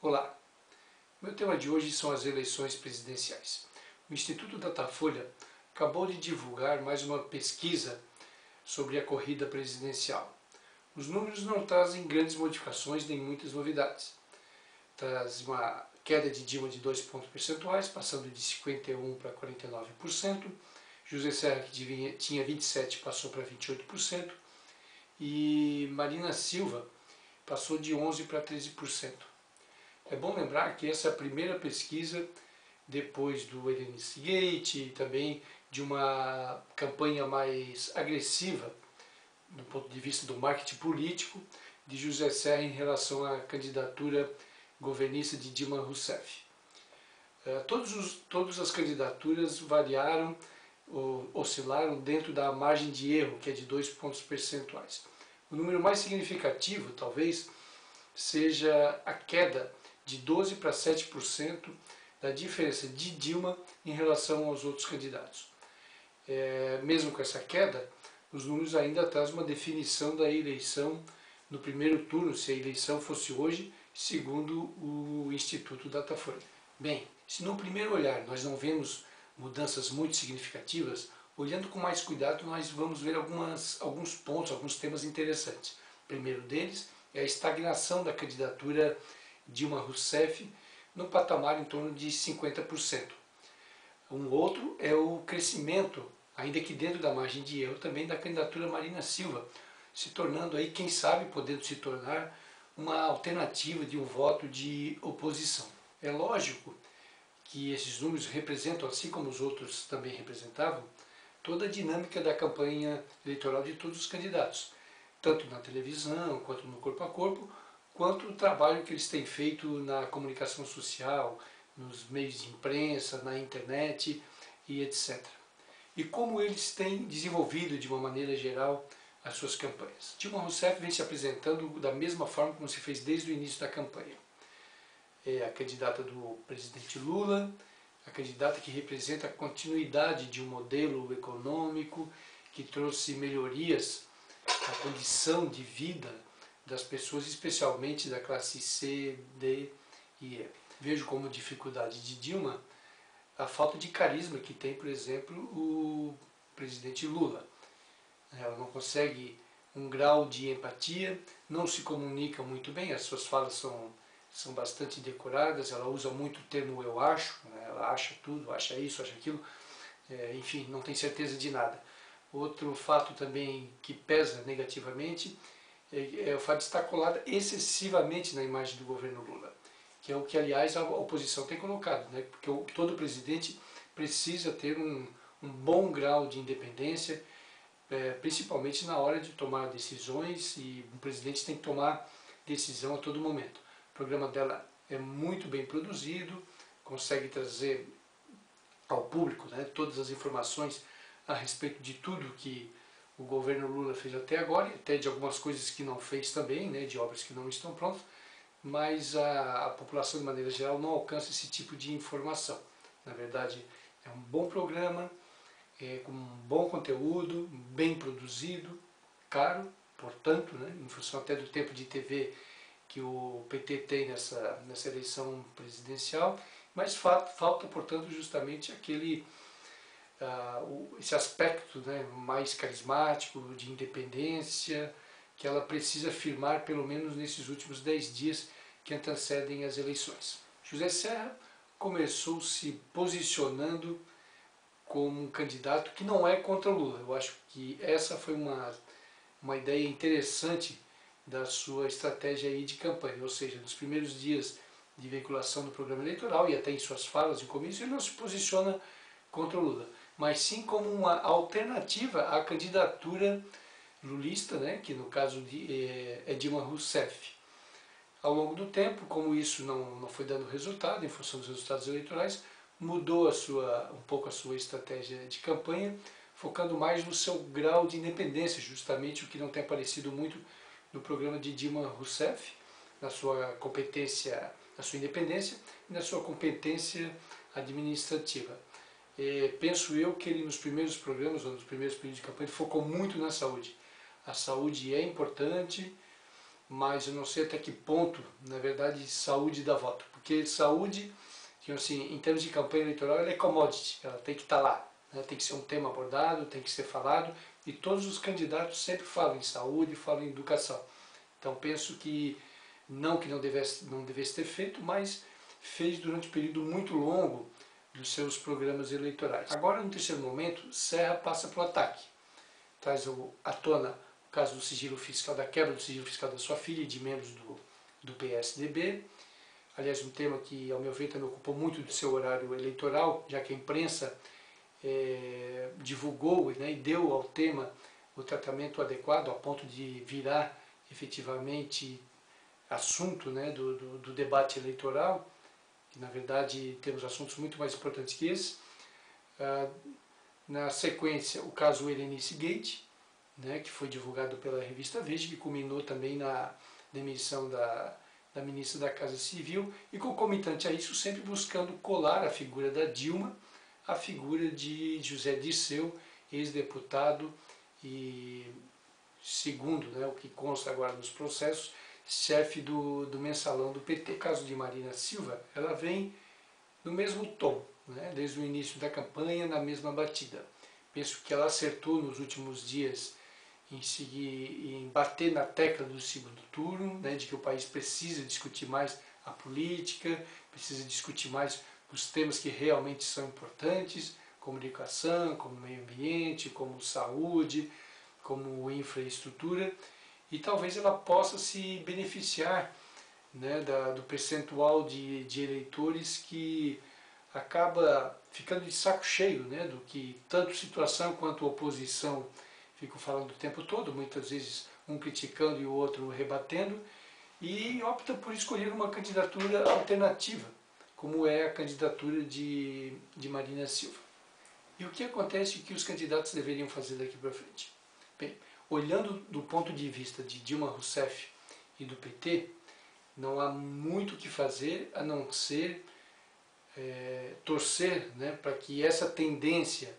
Olá, meu tema de hoje são as eleições presidenciais. O Instituto Datafolha acabou de divulgar mais uma pesquisa sobre a corrida presidencial. Os números não trazem grandes modificações nem muitas novidades. Traz uma queda de Dilma de 2 pontos percentuais, passando de 51% para 49%. José Serra, que tinha 27%, passou para 28%. E Marina Silva passou de 11% para 13%. É bom lembrar que essa é a primeira pesquisa depois do Helenice Gate e também de uma campanha mais agressiva do ponto de vista do marketing político de José Serra em relação à candidatura governista de Dilma Rousseff. Todas as candidaturas variaram, oscilaram dentro da margem de erro, que é de 2 pontos percentuais. O número mais significativo, talvez, seja a queda de 12% para 7% da diferença de Dilma em relação aos outros candidatos. Mesmo com essa queda, os números ainda trazem uma definição da eleição no primeiro turno, se a eleição fosse hoje, segundo o Instituto Datafolha. Bem, se no primeiro olhar nós não vemos mudanças muito significativas, olhando com mais cuidado nós vamos ver alguns pontos, alguns temas interessantes. O primeiro deles é a estagnação da candidatura Dilma Rousseff no patamar em torno de 50%. Um outro é o crescimento, ainda que dentro da margem de erro, também da candidatura Marina Silva, se tornando aí, quem sabe, podendo se tornar uma alternativa de um voto de oposição. É lógico que esses números representam, assim como os outros também representavam, toda a dinâmica da campanha eleitoral de todos os candidatos, tanto na televisão, quanto no corpo a corpo, quanto o trabalho que eles têm feito na comunicação social, nos meios de imprensa, na internet e etc. E como eles têm desenvolvido de uma maneira geral as suas campanhas. Dilma Rousseff vem se apresentando da mesma forma como se fez desde o início da campanha. É a candidata do presidente Lula, a candidata que representa a continuidade de um modelo econômico que trouxe melhorias à condição de vida das pessoas, especialmente da classe C, D e E. Vejo como dificuldade de Dilma a falta de carisma que tem, por exemplo, o presidente Lula. Ela não consegue um grau de empatia, não se comunica muito bem, as suas falas são bastante decoradas, ela usa muito o termo eu acho, né? Ela acha tudo, acha isso, acha aquilo, enfim, não tem certeza de nada. Outro fato também que pesa negativamente é o fato de estar colada excessivamente na imagem do governo Lula, que é o que, aliás, a oposição tem colocado, né? Porque todo presidente precisa ter um bom grau de independência, principalmente na hora de tomar decisões, e um presidente tem que tomar decisão a todo momento. O programa dela é muito bem produzido, consegue trazer ao público, né, todas as informações a respeito de tudo que o governo Lula fez até agora, e até de algumas coisas que não fez também, né, de obras que não estão prontas, mas a população, de maneira geral, não alcança esse tipo de informação. Na verdade, é um bom programa, com um bom conteúdo, bem produzido, caro, portanto, né, em função até do tempo de TV que o PT tem nessa eleição presidencial, mas falta, portanto, justamente esse aspecto, né, mais carismático, de independência, que ela precisa firmar pelo menos nesses últimos 10 dias que antecedem as eleições. José Serra começou se posicionando como um candidato que não é contra Lula. Eu acho que essa foi uma ideia interessante da sua estratégia aí de campanha, ou seja, nos primeiros dias de veiculação do programa eleitoral e até em suas falas de comício, ele não se posiciona contra o Lula, mas sim como uma alternativa à candidatura lulista, né, que no caso é Dilma Rousseff. Ao longo do tempo, como isso não foi dando resultado, em função dos resultados eleitorais, mudou um pouco a sua estratégia de campanha, focando mais no seu grau de independência, justamente o que não tem aparecido muito no programa de Dilma Rousseff, na sua competência, na sua independência e na sua competência administrativa. Penso eu que ele nos primeiros programas, ou nos primeiros períodos de campanha, ele focou muito na saúde. A saúde é importante, mas eu não sei até que ponto, na verdade, saúde dá voto. Porque saúde, assim, em termos de campanha eleitoral, ela é commodity, ela tem que estar lá, né? Tem que ser um tema abordado, tem que ser falado, e todos os candidatos sempre falam em saúde, falam em educação. Então penso que não devesse ter feito, mas fez durante um período muito longo dos seus programas eleitorais. Agora, no terceiro momento, Serra passa para o ataque. Traz à tona o caso do sigilo fiscal, da quebra do sigilo fiscal da sua filha e de membros do PSDB. Aliás, um tema que, ao meu ver, também ocupou muito do seu horário eleitoral, já que a imprensa divulgou, né, e deu ao tema o tratamento adequado, a ponto de virar efetivamente assunto, né, do debate eleitoral. E, na verdade, temos assuntos muito mais importantes que esse. Na sequência, o caso Helenice Gate, né, que foi divulgado pela revista Veja, que culminou também na demissão da ministra da Casa Civil, e concomitante a isso, sempre buscando colar a figura da Dilma à figura de José Dirceu, ex-deputado e, segundo, né, o que consta agora nos processos, chefe do mensalão do PT. O caso de Marina Silva, ela vem no mesmo tom, né, desde o início da campanha, na mesma batida. Penso que ela acertou nos últimos dias em bater na tecla do segundo turno, né, de que o país precisa discutir mais a política, precisa discutir mais os temas que realmente são importantes, como educação, como meio ambiente, como saúde, como infraestrutura, e talvez ela possa se beneficiar, né, do percentual de eleitores que acaba ficando de saco cheio, né, do que tanto situação quanto oposição ficam falando o tempo todo, muitas vezes um criticando e o outro rebatendo, e opta por escolher uma candidatura alternativa, como é a candidatura de Marina Silva. E o que acontece, o que os candidatos deveriam fazer daqui para frente? Bem, olhando do ponto de vista de Dilma Rousseff e do PT, não há muito o que fazer a não ser torcer, né, para que essa tendência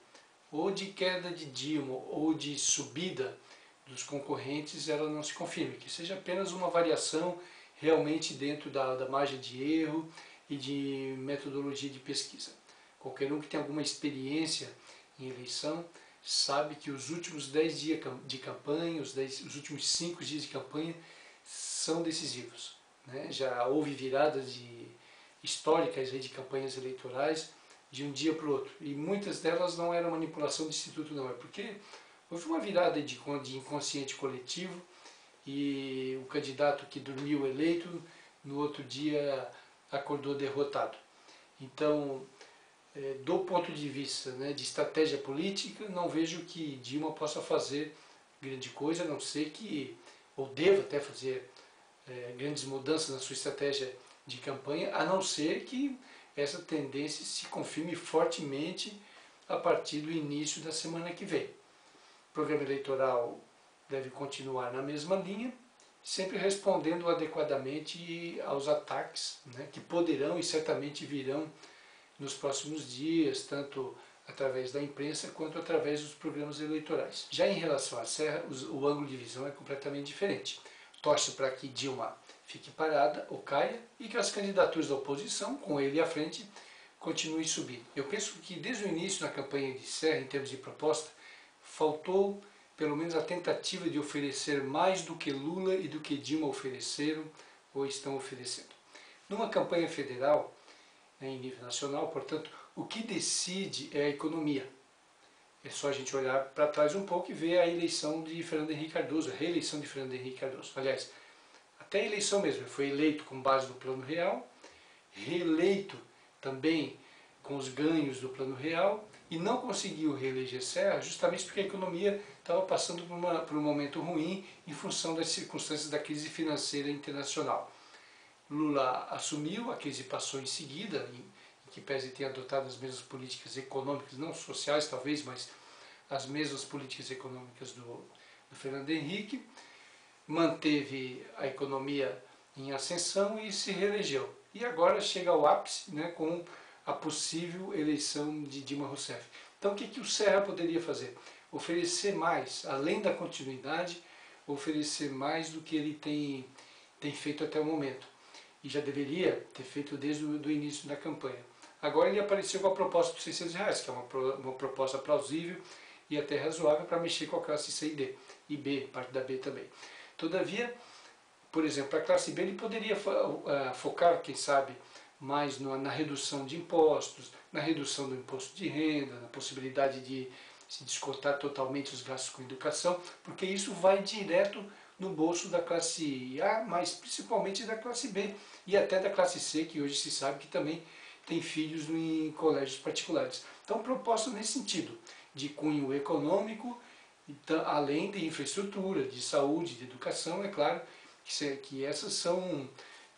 ou de queda de Dilma ou de subida dos concorrentes ela não se confirme, que seja apenas uma variação realmente dentro da margem de erro e de metodologia de pesquisa. Qualquer um que tem alguma experiência em eleição sabe que os últimos 10 dias de campanha, os últimos 5 dias de campanha são decisivos, né? Já houve viradas históricas de campanhas eleitorais de um dia para o outro, e muitas delas não eram manipulação do Instituto, não, é porque houve uma virada de inconsciente coletivo e o candidato que dormiu eleito, no outro dia acordou derrotado. Então, do ponto de vista, né, de estratégia política, não vejo que Dilma possa fazer grande coisa, a não ser que, ou deva até fazer grandes mudanças na sua estratégia de campanha, a não ser que essa tendência se confirme fortemente a partir do início da semana que vem. O programa eleitoral deve continuar na mesma linha, sempre respondendo adequadamente aos ataques, né, que poderão e certamente virão nos próximos dias, tanto através da imprensa quanto através dos programas eleitorais. Já em relação à Serra, o ângulo de visão é completamente diferente. Torce para que Dilma fique parada ou caia e que as candidaturas da oposição, com ele à frente, continuem subindo. Eu penso que desde o início na campanha de Serra, em termos de proposta, faltou pelo menos a tentativa de oferecer mais do que Lula e do que Dilma ofereceram ou estão oferecendo. Numa campanha federal, em nível nacional, portanto, o que decide é a economia. É só a gente olhar para trás um pouco e ver a eleição de Fernando Henrique Cardoso, a reeleição de Fernando Henrique Cardoso. Aliás, até a eleição mesmo, ele foi eleito com base no Plano Real, reeleito também com os ganhos do Plano Real e não conseguiu reeleger Serra justamente porque a economia estava passando por um momento ruim em função das circunstâncias da crise financeira internacional. Lula assumiu, a crise passou em seguida, em que pese ter adotado as mesmas políticas econômicas, não sociais talvez, mas as mesmas políticas econômicas do Fernando Henrique, manteve a economia em ascensão e se reelegeu. E agora chega ao ápice, né, com a possível eleição de Dilma Rousseff. Então o que o Serra poderia fazer? Oferecer mais, além da continuidade, oferecer mais do que ele tem tem feito até o momento. E já deveria ter feito desde o início da campanha. Agora ele apareceu com a proposta dos R$600, que é uma proposta plausível e até razoável para mexer com a classe C e D, e B, parte da B também. Todavia, por exemplo, a classe B ele poderia focar, quem sabe, mais na redução de impostos, na redução do imposto de renda, na possibilidade de se descontar totalmente os gastos com educação, porque isso vai direto no bolso da classe A, mas principalmente da classe B e até da classe C, que hoje se sabe que também tem filhos em colégios particulares. Então, proposta nesse sentido, de cunho econômico, além de infraestrutura, de saúde, de educação, é claro que essas são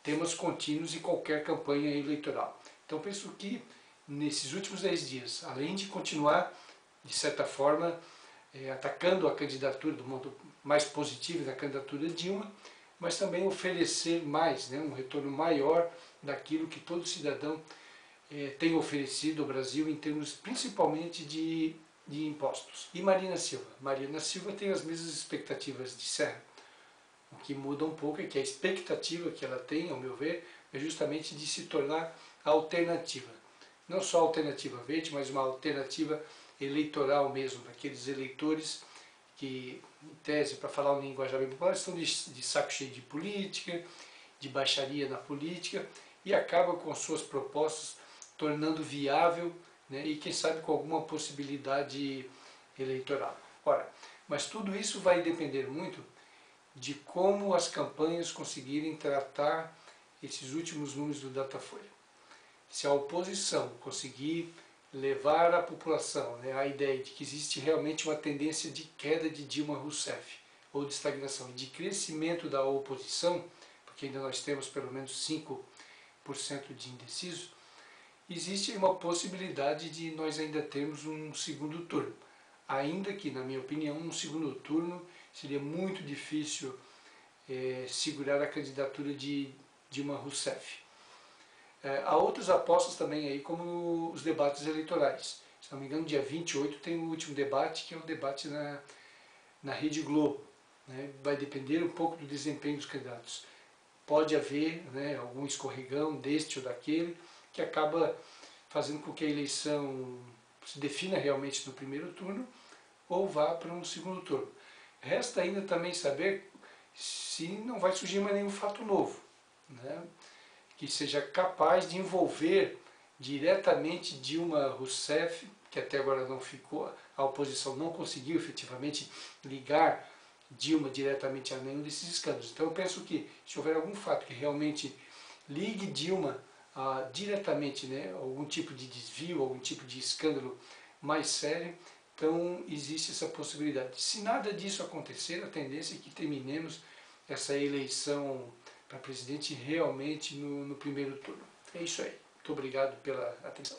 temas contínuos em qualquer campanha eleitoral. Então, penso que nesses últimos 10 dias, além de continuar, de certa forma, atacando a candidatura do modo mais positivo da candidatura de Dilma, mas também oferecer mais, um retorno maior daquilo que todo cidadão tem oferecido ao Brasil em termos principalmente de impostos. E Marina Silva? Marina Silva tem as mesmas expectativas de Serra. O que muda um pouco é que a expectativa que ela tem, ao meu ver, é justamente de se tornar a alternativa. Não só a alternativa verde, mas uma alternativa eleitoral mesmo, daqueles eleitores que, em tese, para falar um linguajar bem popular, estão de saco cheio de política, de baixaria na política, e acabam com suas propostas tornando viável, e quem sabe com alguma possibilidade eleitoral. Ora, mas tudo isso vai depender muito de como as campanhas conseguirem tratar esses últimos números do Datafolha. Se a oposição conseguir levar à população a ideia de que existe realmente uma tendência de queda de Dilma Rousseff, ou de estagnação, de crescimento da oposição, porque ainda nós temos pelo menos 5% de indeciso, existe uma possibilidade de nós ainda termos um segundo turno. Ainda que, na minha opinião, um segundo turno seria muito difícil segurar a candidatura de Dilma Rousseff. Há outras apostas também aí, como os debates eleitorais. Se não me engano, dia 28 tem o último debate, que é o debate na Rede Globo. Vai depender um pouco do desempenho dos candidatos. Pode haver algum escorregão deste ou daquele, que acaba fazendo com que a eleição se defina realmente no primeiro turno ou vá para um segundo turno. Resta ainda também saber se não vai surgir mais nenhum fato novo, que seja capaz de envolver diretamente Dilma Rousseff, que até agora não ficou, a oposição não conseguiu efetivamente ligar Dilma diretamente a nenhum desses escândalos. Então eu penso que se houver algum fato que realmente ligue Dilma diretamente, algum tipo de desvio, algum tipo de escândalo mais sério, então existe essa possibilidade. Se nada disso acontecer, a tendência é que terminemos essa eleição para presidente realmente no primeiro turno. É isso aí. Muito obrigado pela atenção.